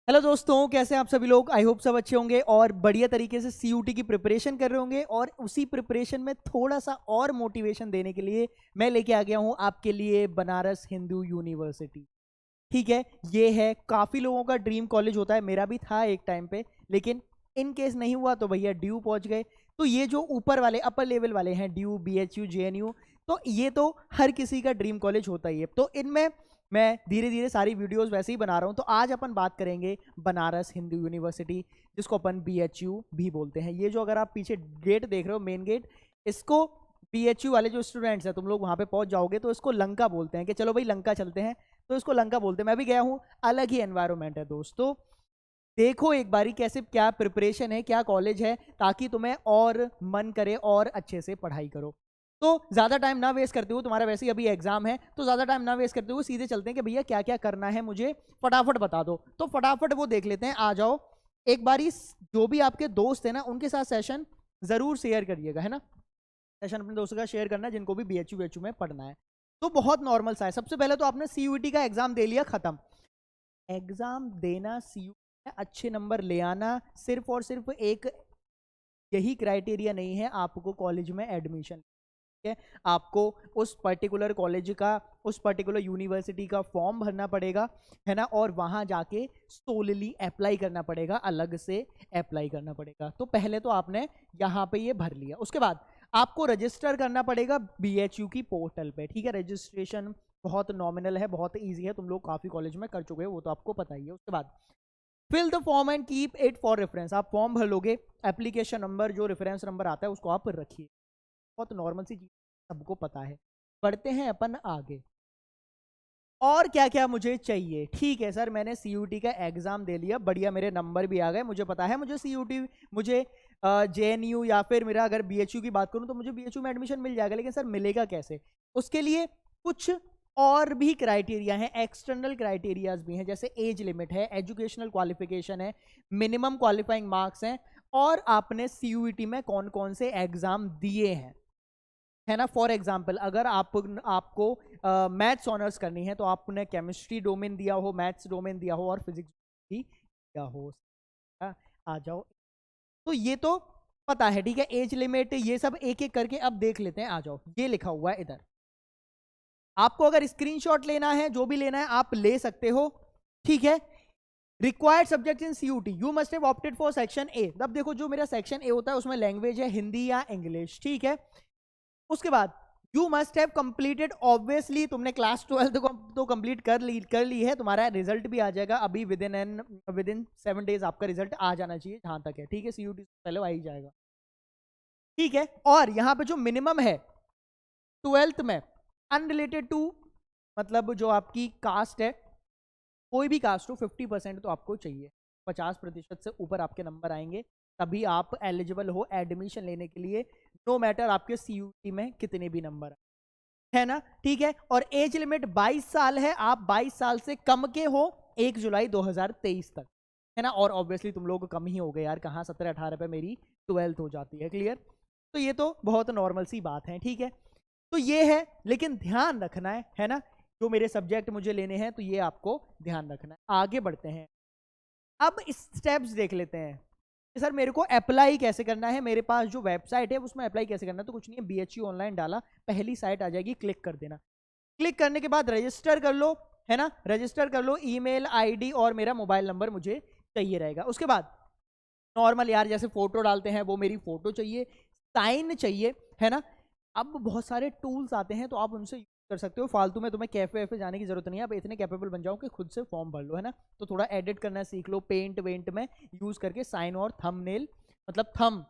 Hello दोस्तों, कैसे हैं आप सभी लोग। आई होप सब अच्छे होंगे और बढ़िया तरीके से सीयूटी की प्रिपरेशन कर रहे होंगे। और उसी प्रिपरेशन में थोड़ा सा और मोटिवेशन देने के लिए मैं लेके आ गया हूं आपके लिए बनारस हिंदू यूनिवर्सिटी। ठीक है, ये है काफ़ी लोगों का ड्रीम कॉलेज होता है, मेरा भी था एक टाइम पे, लेकिन इन केस नहीं हुआ तो भैया ड्यू पहुंच गए। तो ये जो ऊपर वाले अपर लेवल वाले हैं, ड्यू, बीएचयू, जेएनयू, तो ये तो हर किसी का ड्रीम कॉलेज होता ही है। तो इनमें मैं धीरे धीरे सारी वीडियोस वैसे ही बना रहा हूँ। तो आज अपन बात करेंगे बनारस हिंदू यूनिवर्सिटी, जिसको अपन बीएचयू भी बोलते हैं। ये जो अगर आप पीछे गेट देख रहे हो, मेन गेट, इसको बीएचयू वाले जो स्टूडेंट्स हैं, तुम लोग वहां पे पहुंच जाओगे तो इसको लंका बोलते हैं कि चलो भाई लंका चलते हैं। तो इसको लंका बोलते हैं। मैं भी गया हूँ, अलग ही एनवायरनमेंट है दोस्तों। देखो एक बारी कैसे क्या प्रिपरेशन है, क्या कॉलेज है, ताकि तुम्हें और मन करे और अच्छे से पढ़ाई करो। तो ज़्यादा टाइम ना वेस्ट करते हुए, तुम्हारा वैसे ही अभी एग्जाम है, तो ज़्यादा टाइम ना वेस्ट करते हुए सीधे चलते हैं कि भैया क्या क्या करना है, मुझे फटाफट बता दो। तो फटाफट वो देख लेते हैं, आ जाओ। एक बारी जो भी आपके दोस्त है ना, उनके साथ सेशन ज़रूर शेयर करिएगा, है ना। सेशन अपने दोस्तों का शेयर करना, जिनको भी बीएचयू में पढ़ना है। तो बहुत नॉर्मल सा है। सबसे पहले तो आपने सीयूईटी का एग्जाम दे लिया, खत्म। एग्जाम देना, सीयूईटी में अच्छे नंबर ले आना, सिर्फ और सिर्फ एक यही क्राइटेरिया नहीं है आपको कॉलेज में एडमिशन है। आपको उस पर्टिकुलर कॉलेज का, उस पर्टिकुलर यूनिवर्सिटी का फॉर्म भरना पड़ेगा, है ना। और वहां जाके सोलली अप्लाई करना पड़ेगा, अलग से अप्लाई करना पड़ेगा। तो पहले तो आपने यहाँ पे ये भर लिया। उसके बाद आपको रजिस्टर करना पड़ेगा बीएचयू की पोर्टल पे। ठीक है, रजिस्ट्रेशन बहुत नॉमिनल है, बहुत ईजी है, तुम लोग काफी कॉलेज में कर चुके हो, वो तो आपको पता ही है। उसके बाद fill the form and keep it for reference. आप फॉर्म भर लोगे, एप्लीकेशन नंबर जो रेफरेंस नंबर आता है उसको आप रखिए। बहुत नॉर्मल सी चीज, सबको पता है। बढ़ते हैं अपन आगे। और क्या क्या मुझे चाहिए। ठीक है सर, मैंने सीयूटी का एग्जाम दे लिया, बढ़िया, मेरे नंबर भी आ गए, मुझे पता है मुझे सीयूटी, मुझे जेएनयू या फिर मेरा अगर बीएचयू की बात करूं तो मुझे बीएचयू में एडमिशन मिल जाएगा। लेकिन सर मिलेगा कैसे? उसके लिए कुछ और भी क्राइटेरिया हैं, एक्सटर्नल क्राइटेरियाज भी हैं, जैसे एज लिमिट है, एजुकेशनल क्वालिफिकेशन है, मिनिमम क्वालिफाइंग मार्क्स हैं, और आपने सीयूईटी में कौन कौन से एग्जाम दिए हैं, है ना। फॉर एग्जाम्पल, अगर आपको मैथ्स ऑनर्स करनी है तो आपने केमिस्ट्री डोमेन दिया हो, मैथ्स डोमेन दिया हो, और फिजिक्स भी दिया हो। आ जाओ। तो ये तो पता है, ठीक है। एज लिमिट ये सब एक एक करके अब देख लेते हैं। आ जाओ, ये लिखा हुआ है इधर। आपको अगर स्क्रीनशॉट लेना है, जो भी लेना है आप ले सकते हो, ठीक है। Required subject in CUET, you must have opted for section A. तब देखो, जो मेरा सेक्शन ए होता है उसमें लैंग्वेज है हिंदी या इंग्लिश, ठीक है। उसके बाद you must have completed, obviously तुमने क्लास 12 को तो कंप्लीट कर ली है, तुम्हारा रिजल्ट भी आ जाएगा अभी, विद इन 7 डेज आपका रिजल्ट आ जाना चाहिए, जहां तक है, ठीक है। सीयूटी पहले आ ही जाएगा, ठीक है। और यहाँ पे जो मिनिमम है 12th में, अनरिलेटेड टू, मतलब जो आपकी कास्ट है, कोई भी कास्ट हो, 50% तो आपको चाहिए। 50% से ऊपर आपके नंबर आएंगे तभी आप एलिजिबल हो एडमिशन लेने के लिए, नो मैटर आपके सीयूटी में कितने भी नंबर है ना, ठीक है। और एज लिमिट 22 साल है, आप 22 साल से कम के हो 1 जुलाई 2023 तक, है ना। और ऑब्वियसली तुम लोग कम ही हो गए यार, कहाँ 17-18 पे मेरी 12th हो जाती है, क्लियर। तो ये तो बहुत नॉर्मल सी बात है, ठीक है। तो ये है, लेकिन ध्यान रखना है ना, जो मेरे सब्जेक्ट मुझे लेने हैं तो ये आपको ध्यान रखना है। आगे बढ़ते हैं, अब स्टेप्स देख लेते हैं कि सर मेरे को अप्लाई कैसे करना है, मेरे पास जो वेबसाइट है उसमें अप्लाई कैसे करना है। तो कुछ नहीं है, बीएचयू ऑनलाइन डाला, पहली साइट आ जाएगी, क्लिक कर देना। क्लिक करने के बाद रजिस्टर कर लो, है ना, रजिस्टर कर लो। ईमेल आईडी और मेरा मोबाइल नंबर मुझे चाहिए रहेगा। उसके बाद नॉर्मल यार जैसे फोटो डालते हैं, वो मेरी फोटो चाहिए, साइन चाहिए, है ना। अब बहुत सारे टूल्स आते हैं तो आप उनसे यूज कर सकते हो, फालतू में तुम्हें कैफे वैफे जाने की जरूरत नहीं है। आप इतने कैपेबल बन जाओ कि खुद से फॉर्म भर लो, है ना। तो थोड़ा एडिट करना सीख लो, पेंट वेंट में यूज करके साइन और थंबनेल, मतलब थंब,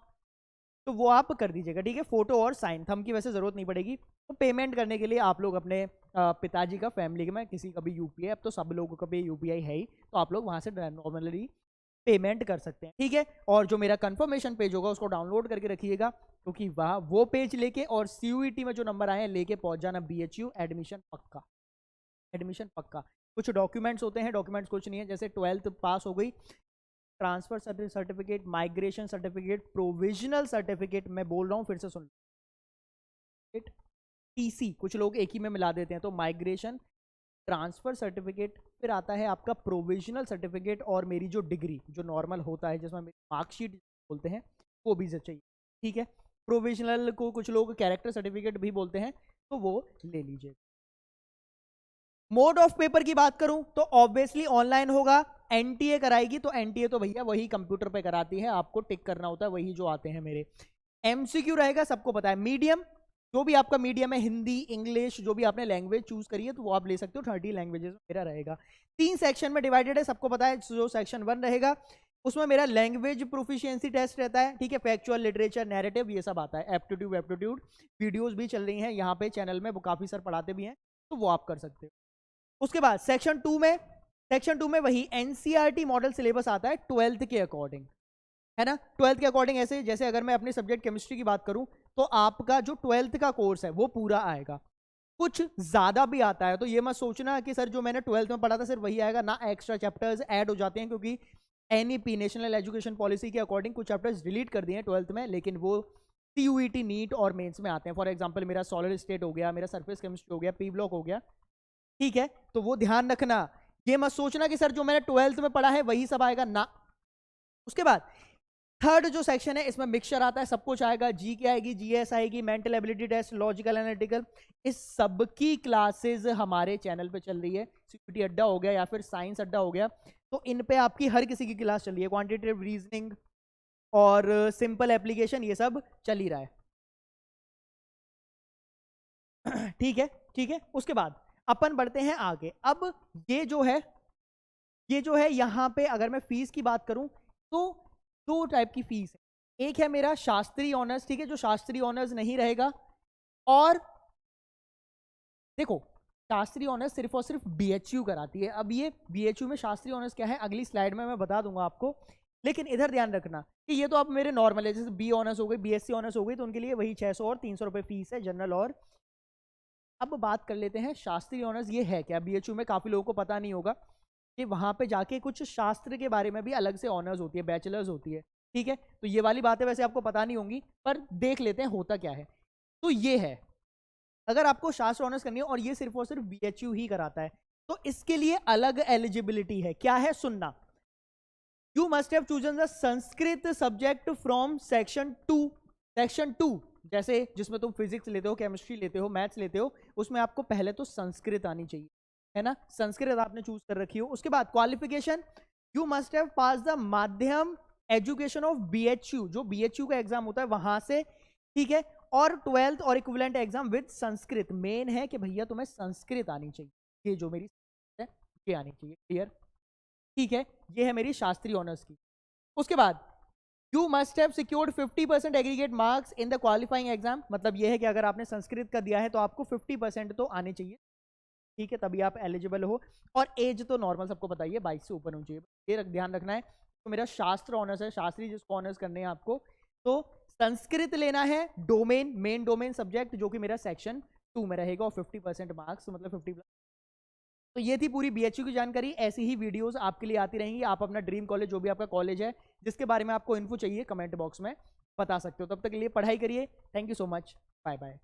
तो वो आप कर दीजिएगा, ठीक है। फोटो और साइन, थंब की वैसे जरूरत नहीं पड़ेगी। तो पेमेंट करने के लिए आप लोग अपने पिताजी का, फैमिली में किसी का भी यूपीआई, अब तो सब लोगों का भी यूपीआई है ही, तो आप लोग वहां से नॉर्मली पेमेंट कर सकते हैं, ठीक है। और जो मेरा कंफर्मेशन पेज होगा उसको डाउनलोड करके रखिएगा, क्योंकि वह वो पेज लेके और सीयूईटी में जो नंबर आए हैं लेके पहुंच जाना बीएचयू, एडमिशन पक्का, एडमिशन पक्का। कुछ डॉक्यूमेंट्स होते हैं, डॉक्यूमेंट्स कुछ नहीं है, जैसे 12th पास हो गई, transfer certificate, migration certificate, provisional certificate, मैं बोल रहा हूँ फिर से सुन, टीसी कुछ लोग एक ही में मिला देते हैं, तो माइग्रेशन, ट्रांसफर सर्टिफिकेट, फिर आता है आपका प्रोविजनल सर्टिफिकेट और मेरी जो डिग्री जो नॉर्मल होता है जिसमें मेरी मार्कशीट बोलते हैं वो भी चाहिए, ठीक है। प्रोविजनल को कुछ लोग कैरेक्टर सर्टिफिकेट भी बोलते हैं, तो वो ले लीजिए। मोड ऑफ पेपर की बात करूं तो ऑब्वियसली ऑनलाइन होगा। एनटीए कराएगी तो एनटीए तो भैया वही कंप्यूटर पे कराती है, आपको टिक करना होता है वही जो आते हैं मेरे। एमसीक्यू रहेगा, सबको पता है। मीडियम, जो भी आपका मीडियम है, हिंदी इंग्लिश जो भी आपने लैंग्वेज चूज करी है तो वो आप ले सकते हो, 30 लैंग्वेजेस मेरा रहेगा। 3 सेक्शन में डिवाइडेड है, सबको पता है। जो सेक्शन 1 रहेगा उसमें मेरा लैंग्वेज प्रोफिशिएंसी टेस्ट रहता है, ठीक है। फैक्चुअल, लिटरेचर, नैरेटिव ये सब आता है। एप्टीट्यूड एप्टीट्यूड वीडियोस भी चल रही हैं यहाँ पे चैनल में, वो काफी सर पढ़ाते भी हैं, तो वो आप कर सकते हो। उसके बाद सेक्शन 2 में वही एनसीईआरटी मॉडल सिलेबस आता है 12th के अकॉर्डिंग, है ना। 12th के अकॉर्डिंग ऐसे, जैसे अगर मैं अपने सब्जेक्ट केमिस्ट्री की बात करूं तो आपका जो 12th का कोर्स है वो पूरा आएगा। कुछ ज्यादा भी आता है तो ये मत सोचना कि सर जो मैंने 12th में पढ़ा था सिर्फ वही आएगा ना, एक्स्ट्रा चैप्टर्स ऐड हो जाते हैं, क्योंकि एनईपी नेशनल एजुकेशन पॉलिसी के अकॉर्डिंग कुछ चैप्टर्स डिलीट कर दिए हैं 12th में, लेकिन वो सीयूईटी, नीट और मेंस में आते हैं। फॉर एग्जांपल मेरा सॉलिड स्टेट हो गया, मेरा सरफेस केमिस्ट्री हो गया, पी ब्लॉक हो गया, ठीक है। तो वो ध्यान रखना, ये मत सोचना कि सर जो मैंने 12th में पढ़ा है वही सब आएगा ना। उसके बाद थर्ड जो सेक्शन है इसमें मिक्सचर आता है, सब कुछ आएगा। जी के आएगी, जीएस आएगी, mental ability test, logical analytical, इस सब की क्लासेस हमारे चैनल पे चल रही है। सीयूईटी अड्डा हो गया या फिर साइंस अड्डा हो गया, तो इन पे आपकी हर किसी की क्लास चल रही है। क्वांटिटेटिव रीजनिंग और सिंपल एप्लीकेशन ये सब चल ही रहा है, ठीक है, ठीक है। उसके बाद अपन बढ़ते हैं आगे। अब ये जो है यहां पे अगर मैं फीस की बात करूं तो 2 टाइप की फीस है। एक है मेरा शास्त्री ऑनर्स, ठीक है, जो शास्त्री ऑनर्स नहीं रहेगा। और देखो, शास्त्री ऑनर्स सिर्फ और सिर्फ बीएचयू कराती है। अब ये बीएचयू में शास्त्री ऑनर्स क्या है अगली स्लाइड में मैं बता दूंगा आपको, लेकिन इधर ध्यान रखना कि ये तो आप मेरे नॉर्मल है, जैसे बी ऑनर्स हो गई, बीएससी ऑनर्स हो गई, तो उनके लिए वही 600 और 300 रुपए फीस है जनरल। और अब बात कर लेते हैं शास्त्री ऑनर्स ये है क्या। बीएचयू में काफी लोगों को पता नहीं होगा कि वहां पे जाके कुछ शास्त्र के बारे में भी अलग से ऑनर्स होती है, बैचलर्स होती है, ठीक है। तो ये वाली बातें वैसे आपको पता नहीं होंगी, पर देख लेते हैं होता क्या है। तो ये है, अगर आपको शास्त्र ऑनर्स करनी है और ये सिर्फ और सिर्फ बीएचयू ही कराता है, तो इसके लिए अलग एलिजिबिलिटी है। क्या है, सुनना। You must have chosen the Sanskrit subject from section 2। Section 2 जैसे जिसमें तुम फिजिक्स लेते हो, केमिस्ट्री लेते हो, मैथ्स लेते हो, उसमें आपको पहले तो संस्कृत आनी चाहिए, है ना। संस्कृत आपने चूज कर रखी हो। उसके बाद qualification, you must have pass the माध्यम एजुकेशन ऑफ बीएचयू, जो बीएचयू का एग्जाम होता है वहां से, ठीक है। और 12th और equivalent exam with Sanskrit. Main है कि भैया तुम्हें संस्कृत आनी चाहिए, ये जो मेरी है ये आनी चाहिए, क्लियर, ठीक है। ये है मेरी शास्त्री ऑनर्स की। उसके बाद you must have secured 50% aggregate marks in the qualifying exam. मतलब ये है कि अगर आपने संस्कृत का दिया है तो आपको 50% तो आने चाहिए, ठीक है, तभी आप एलिजिबल हो। और एज तो नॉर्मल सबको बताइए 22 से ऊपर होनी चाहिए, ये ध्यान रखना है। तो मेरा शास्त्र ऑनर्स है, शास्त्री जिसको ऑनर्स करने हैं आपको, तो संस्कृत लेना है, डोमेन, मेन डोमेन सब्जेक्ट, जो कि मेरा सेक्शन 2 में रहेगा, और 50% मार्क्स मतलब 50+। तो ये थी पूरी बीएचयू की जानकारी। ऐसी ही वीडियोस आपके लिए आती रहेंगी। आप अपना ड्रीम कॉलेज, जो भी आपका कॉलेज है जिसके बारे में आपको इन्फो चाहिए, कमेंट बॉक्स में बता सकते हो। तब तक के लिए पढ़ाई करिए। Thank you so much, bye bye.